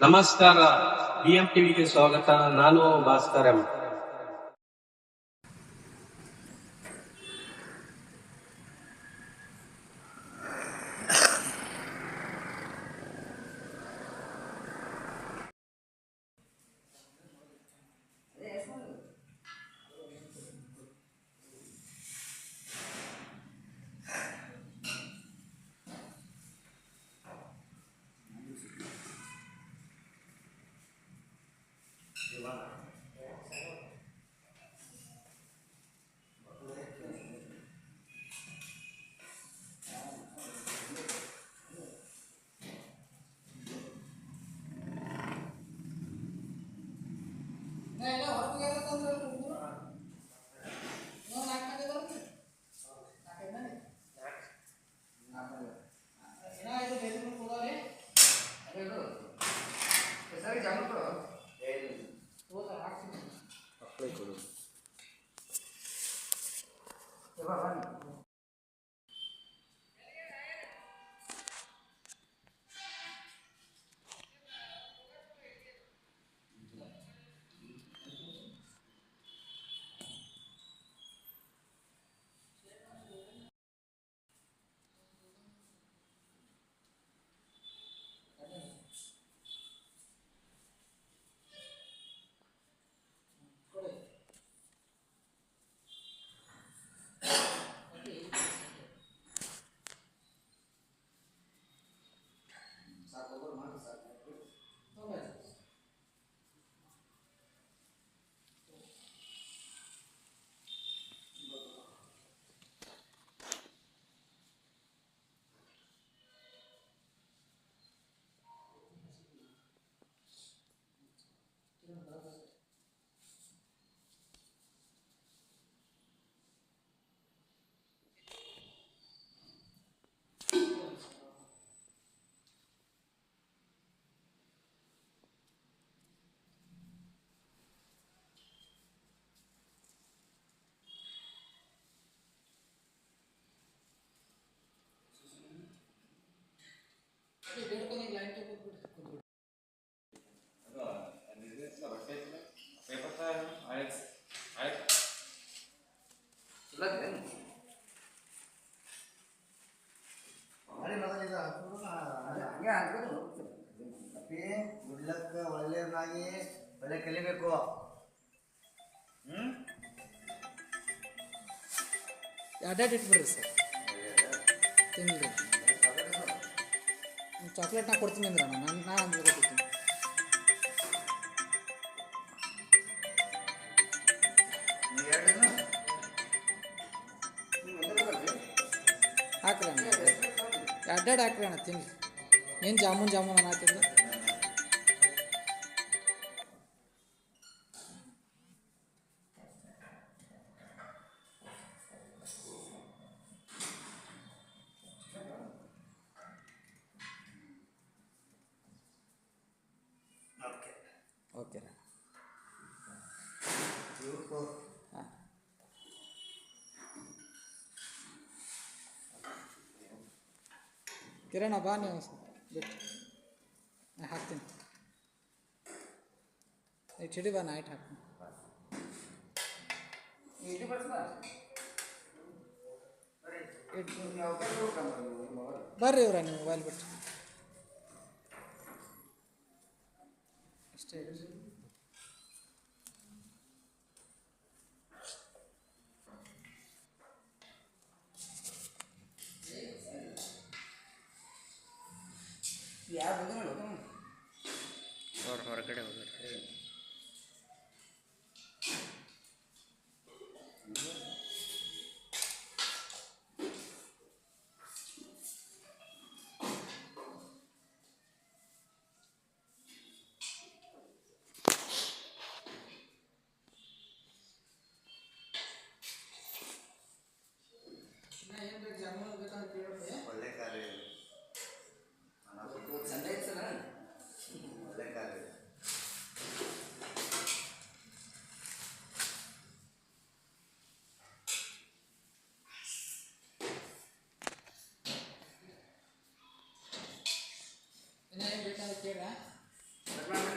ನಮಸ್ಕಾರ. BM ಟಿವಿಗೆ ಸ್ವಾಗತ. ನಾನು ಭಾಸ್ಕರ್ ಎಂ. ಗುಡ್ಲಕ್ಕ ಒಳ್ಳೆಯದಾಗಿ ಒಳ್ಳೆ ಕಲಿಬೇಕು. ಅಡ್ಡಾಡ್ ಇಟ್ಬಿಡ್ರಿ ಸರ್, ತಿನ್ನಿರಿ. ಚಾಕ್ಲೇಟ್ ನಾ ಕೊಡ್ತೀನಿ ಅಂದ್ರೆ ನಾ ಅಂದ್ಬಿಡ್ತೀನಿ. ಹಾಕ್ರಿ ಅಣ್ಣ, ಅಡ್ಡಾಡ್ ಹಾಕ್ರಿ ಅಣ್ಣ, ತಿನ್ನಿರಿ. ಏನು ಜಾಮೂನ್ ಅನ್ನ ಹಾಕಿದ್ರೆ ಓಕೆ ರೀ. ಹಾಂ, ಕಿರಣ ಬಾ ನೀವು ಬಿಟ್ಟು ನಾ ಹಾಕ್ತೀನಿ. ಚಿಡಿ ಬಾ, ನೈಟ್ ಹಾಕ್ತೀನಿ. ಬರ್ರಿ ಇವ್ರ ನೀವು ಮೊಬೈಲ್ ಬಿಟ್ಟು ಅಷ್ಟೇ. ಹೊರಗಡೆ ಹೋಗ್ತಾರೆ. ಒಳ್ಳೆ ಕಾರ್ಯ ಒಳ್ಳೆ ಕಾರ್ಯ. ಬೇಕಾದ್ರೆ ಕೇಳ. ಕಟ್ ಮಾಡ್ಬಿಡಿ.